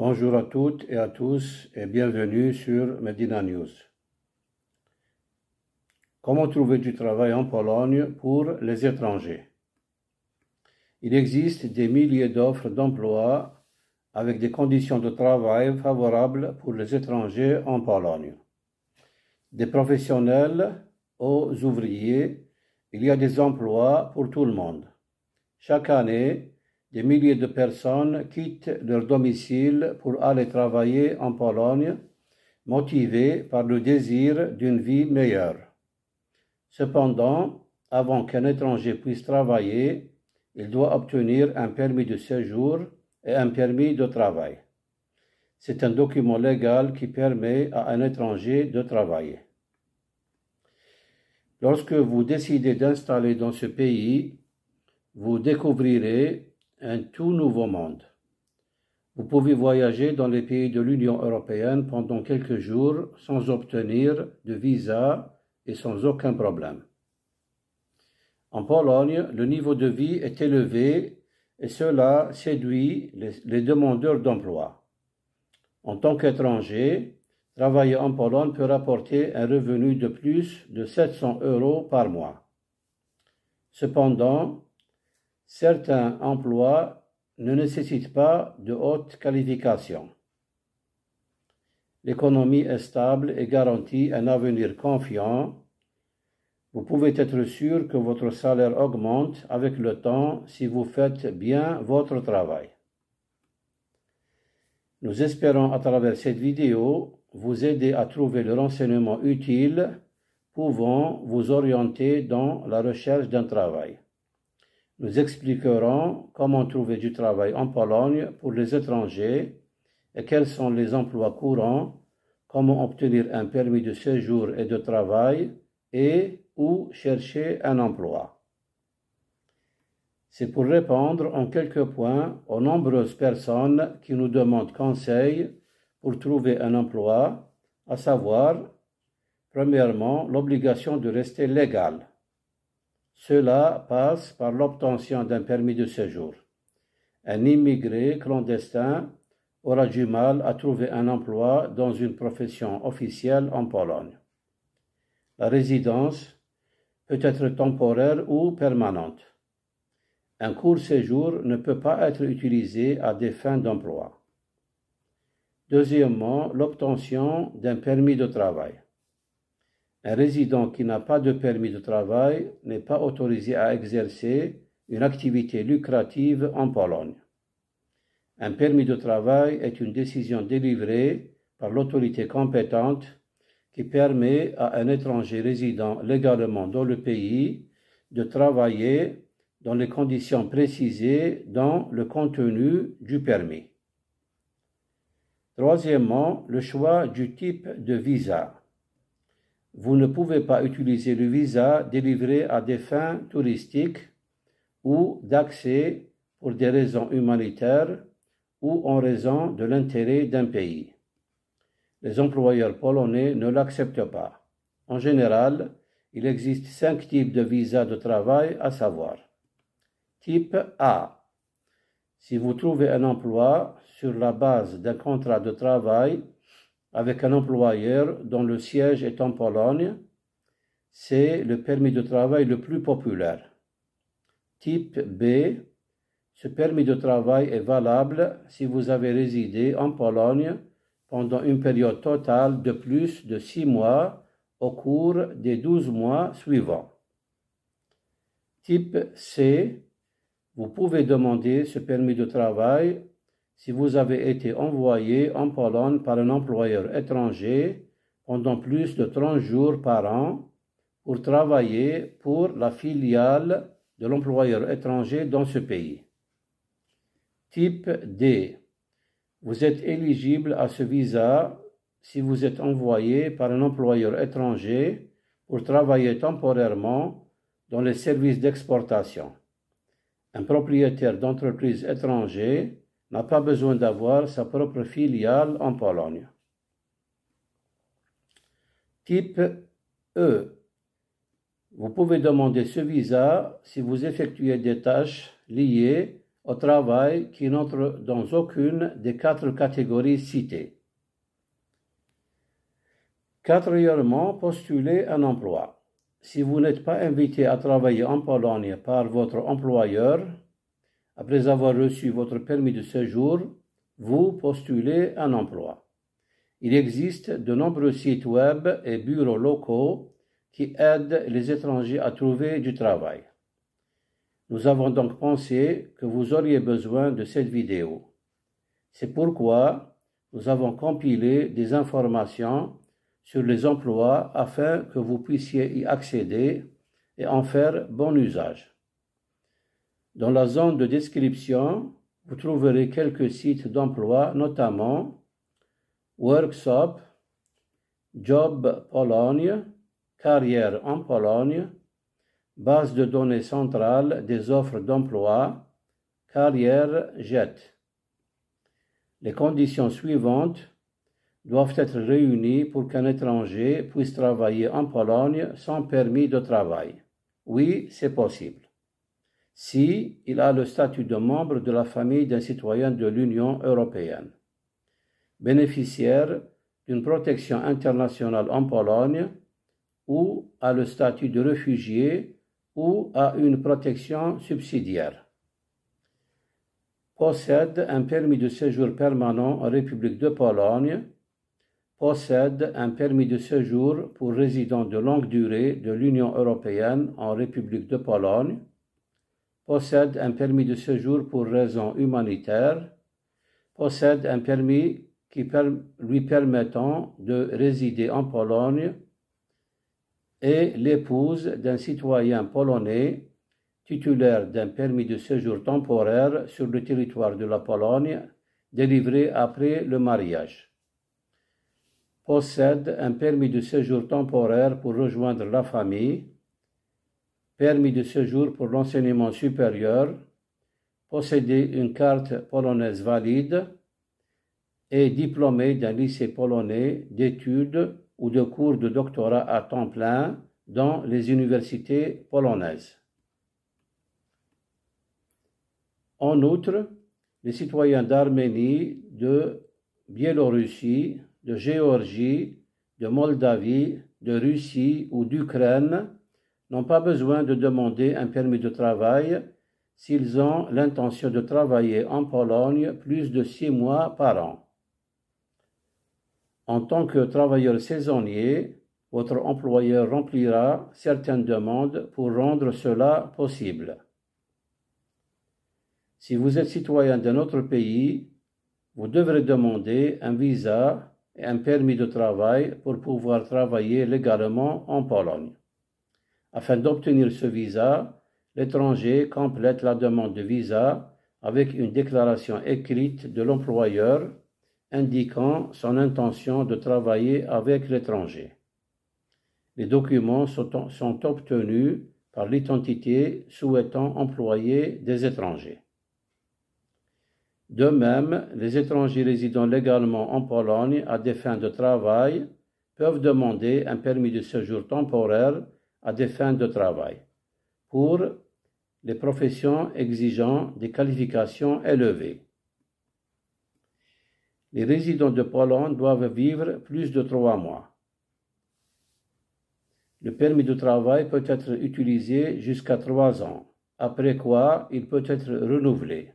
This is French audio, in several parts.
Bonjour à toutes et à tous et bienvenue sur Medina News. Comment trouver du travail en Pologne pour les étrangers? Il existe des milliers d'offres d'emploi avec des conditions de travail favorables pour les étrangers en Pologne. Des professionnels aux ouvriers, il y a des emplois pour tout le monde. Chaque année, des milliers de personnes quittent leur domicile pour aller travailler en Pologne, motivées par le désir d'une vie meilleure. Cependant, avant qu'un étranger puisse travailler, il doit obtenir un permis de séjour et un permis de travail. C'est un document légal qui permet à un étranger de travailler. Lorsque vous décidez d'installer dans ce pays, vous découvrirez un tout nouveau monde. Vous pouvez voyager dans les pays de l'Union européenne pendant quelques jours sans obtenir de visa et sans aucun problème. En Pologne, le niveau de vie est élevé et cela séduit les demandeurs d'emploi. En tant qu'étranger, travailler en Pologne peut rapporter un revenu de plus de 700 € par mois. Cependant, certains emplois ne nécessitent pas de haute qualification. L'économie est stable et garantit un avenir confiant. Vous pouvez être sûr que votre salaire augmente avec le temps si vous faites bien votre travail. Nous espérons à travers cette vidéo vous aider à trouver le renseignement utile pouvant vous orienter dans la recherche d'un travail. Nous expliquerons comment trouver du travail en Pologne pour les étrangers et quels sont les emplois courants, comment obtenir un permis de séjour et de travail et où chercher un emploi. C'est pour répondre en quelques points aux nombreuses personnes qui nous demandent conseil pour trouver un emploi, à savoir, premièrement, l'obligation de rester légal. Cela passe par l'obtention d'un permis de séjour. Un immigré clandestin aura du mal à trouver un emploi dans une profession officielle en Pologne. La résidence peut être temporaire ou permanente. Un court séjour ne peut pas être utilisé à des fins d'emploi. Deuxièmement, l'obtention d'un permis de travail. Un résident qui n'a pas de permis de travail n'est pas autorisé à exercer une activité lucrative en Pologne. Un permis de travail est une décision délivrée par l'autorité compétente qui permet à un étranger résidant légalement dans le pays de travailler dans les conditions précisées dans le contenu du permis. Troisièmement, le choix du type de visa. Vous ne pouvez pas utiliser le visa délivré à des fins touristiques ou d'accès pour des raisons humanitaires ou en raison de l'intérêt d'un pays. Les employeurs polonais ne l'acceptent pas. En général, il existe 5 types de visas de travail à savoir. Type A. Si vous trouvez un emploi sur la base d'un contrat de travail avec un employeur dont le siège est en Pologne, c'est le permis de travail le plus populaire. Type B, ce permis de travail est valable si vous avez résidé en Pologne pendant une période totale de plus de 6 mois au cours des 12 mois suivants. Type C, vous pouvez demander ce permis de travail si vous avez été envoyé en Pologne par un employeur étranger pendant plus de 30 jours par an pour travailler pour la filiale de l'employeur étranger dans ce pays. Type D. Vous êtes éligible à ce visa si vous êtes envoyé par un employeur étranger pour travailler temporairement dans les services d'exportation. Un propriétaire d'entreprise étranger n'a pas besoin d'avoir sa propre filiale en Pologne. Type E. Vous pouvez demander ce visa si vous effectuez des tâches liées au travail qui n'entre dans aucune des 4 catégories citées. Quatrièmement, postuler un emploi. Si vous n'êtes pas invité à travailler en Pologne par votre employeur, après avoir reçu votre permis de séjour, vous postulez un emploi. Il existe de nombreux sites web et bureaux locaux qui aident les étrangers à trouver du travail. Nous avons donc pensé que vous auriez besoin de cette vidéo. C'est pourquoi nous avons compilé des informations sur les emplois afin que vous puissiez y accéder et en faire bon usage. Dans la zone de description, vous trouverez quelques sites d'emploi, notamment Workshop, Job Pologne, Carrière en Pologne, base de données centrale des offres d'emploi, Carrière Jet. Les conditions suivantes doivent être réunies pour qu'un étranger puisse travailler en Pologne sans permis de travail. Oui, c'est possible. Si il a le statut de membre de la famille d'un citoyen de l'Union européenne, bénéficiaire d'une protection internationale en Pologne, ou a le statut de réfugié ou a une protection subsidiaire, possède un permis de séjour permanent en République de Pologne, possède un permis de séjour pour résidents de longue durée de l'Union européenne en République de Pologne, possède un permis de séjour pour raisons humanitaires, possède un permis lui permettant de résider en Pologne, et l'épouse d'un citoyen polonais titulaire d'un permis de séjour temporaire sur le territoire de la Pologne délivré après le mariage. Possède un permis de séjour temporaire pour rejoindre la famille, permis de séjour pour l'enseignement supérieur, posséder une carte polonaise valide et diplômé d'un lycée polonais d'études ou de cours de doctorat à temps plein dans les universités polonaises. En outre, les citoyens d'Arménie, de Biélorussie, de Géorgie, de Moldavie, de Russie ou d'Ukraine n'ont pas besoin de demander un permis de travail s'ils ont l'intention de travailler en Pologne plus de 6 mois par an. En tant que travailleur saisonnier, votre employeur remplira certaines demandes pour rendre cela possible. Si vous êtes citoyen d'un autre pays, vous devrez demander un visa et un permis de travail pour pouvoir travailler légalement en Pologne. Afin d'obtenir ce visa, l'étranger complète la demande de visa avec une déclaration écrite de l'employeur indiquant son intention de travailler avec l'étranger. Les documents sont obtenus par l'identité souhaitant employer des étrangers. De même, les étrangers résidant légalement en Pologne à des fins de travail peuvent demander un permis de séjour temporaire à des fins de travail pour les professions exigeant des qualifications élevées. Les résidents de Pologne doivent vivre plus de 3 mois. Le permis de travail peut être utilisé jusqu'à 3 ans, après quoi il peut être renouvelé.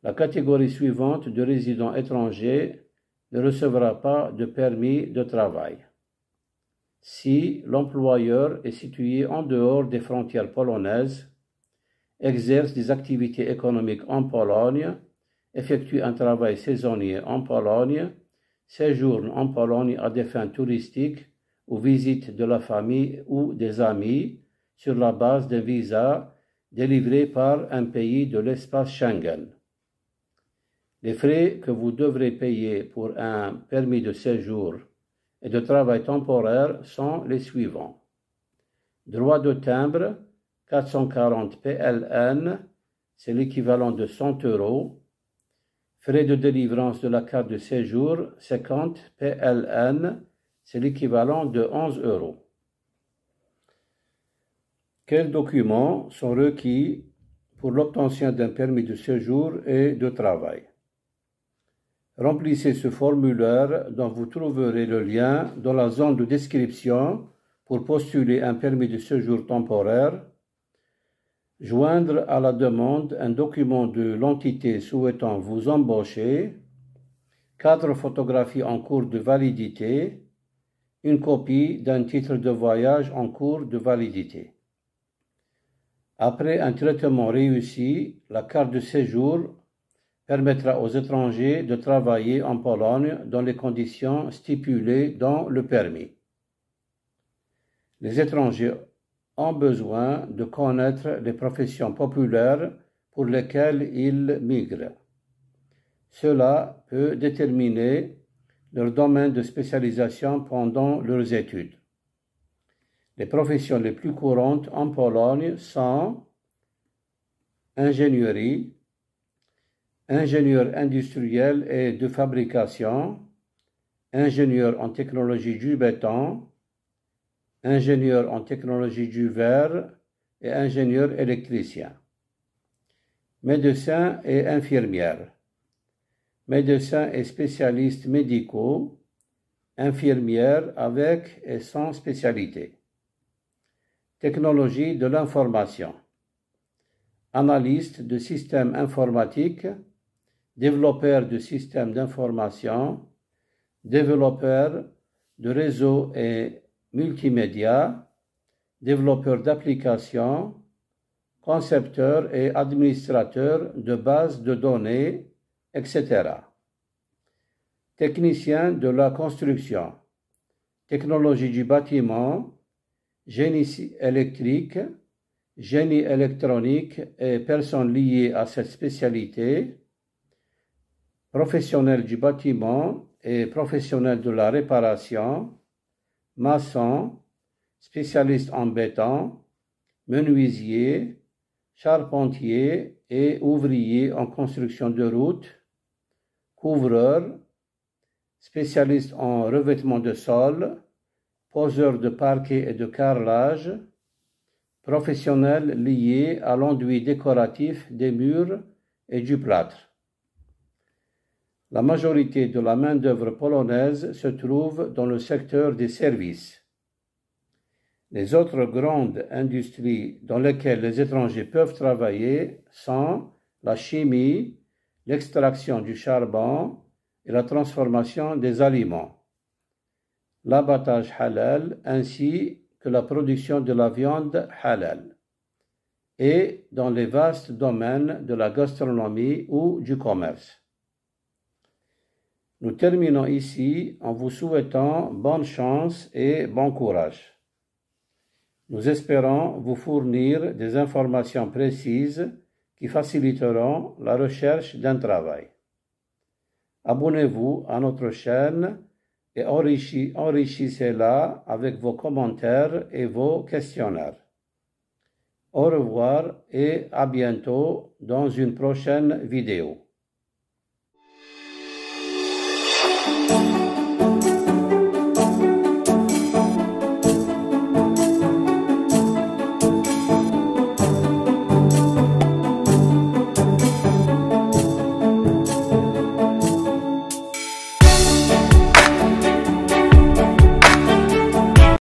La catégorie suivante de résidents étrangers ne recevra pas de permis de travail. Si l'employeur est situé en dehors des frontières polonaises, exerce des activités économiques en Pologne, effectue un travail saisonnier en Pologne, séjourne en Pologne à des fins touristiques ou visite de la famille ou des amis sur la base d'un visa délivré par un pays de l'espace Schengen. Les frais que vous devrez payer pour un permis de séjour et de travail temporaire sont les suivants. Droit de timbre, 440 PLN, c'est l'équivalent de 100 €. Frais de délivrance de la carte de séjour, 50 PLN, c'est l'équivalent de 11 €. Quels documents sont requis pour l'obtention d'un permis de séjour et de travail. Remplissez ce formulaire dont vous trouverez le lien dans la zone de description pour postuler un permis de séjour temporaire. Joindre à la demande un document de l'entité souhaitant vous embaucher, 4 photographies en cours de validité, une copie d'un titre de voyage en cours de validité. Après un traitement réussi, la carte de séjour permettra aux étrangers de travailler en Pologne dans les conditions stipulées dans le permis. Les étrangers ont besoin de connaître les professions populaires pour lesquelles ils migrent. Cela peut déterminer leur domaine de spécialisation pendant leurs études. Les professions les plus courantes en Pologne sont ingénierie, ingénieur industriel et de fabrication, ingénieur en technologie du béton, ingénieur en technologie du verre et ingénieur électricien. Médecin et infirmière. Médecins et spécialistes médicaux, infirmières avec et sans spécialité. Technologie de l'information. Analyste de systèmes informatiques, développeur de systèmes d'information, développeur de réseaux et multimédia, développeur d'applications, concepteur et administrateur de bases de données, etc. Technicien de la construction, technologie du bâtiment, génie électrique, génie électronique et personnes liées à cette spécialité, professionnel du bâtiment et professionnel de la réparation, maçon, spécialiste en béton, menuisier, charpentier et ouvrier en construction de routes, couvreur, spécialiste en revêtement de sol, poseur de parquet et de carrelage, professionnel lié à l'enduit décoratif des murs et du plâtre. La majorité de la main-d'œuvre polonaise se trouve dans le secteur des services. Les autres grandes industries dans lesquelles les étrangers peuvent travailler sont la chimie, l'extraction du charbon et la transformation des aliments, l'abattage halal ainsi que la production de la viande halal, et dans les vastes domaines de la gastronomie ou du commerce. Nous terminons ici en vous souhaitant bonne chance et bon courage. Nous espérons vous fournir des informations précises qui faciliteront la recherche d'un travail. Abonnez-vous à notre chaîne et enrichissez-la avec vos commentaires et vos questionnaires. Au revoir et à bientôt dans une prochaine vidéo.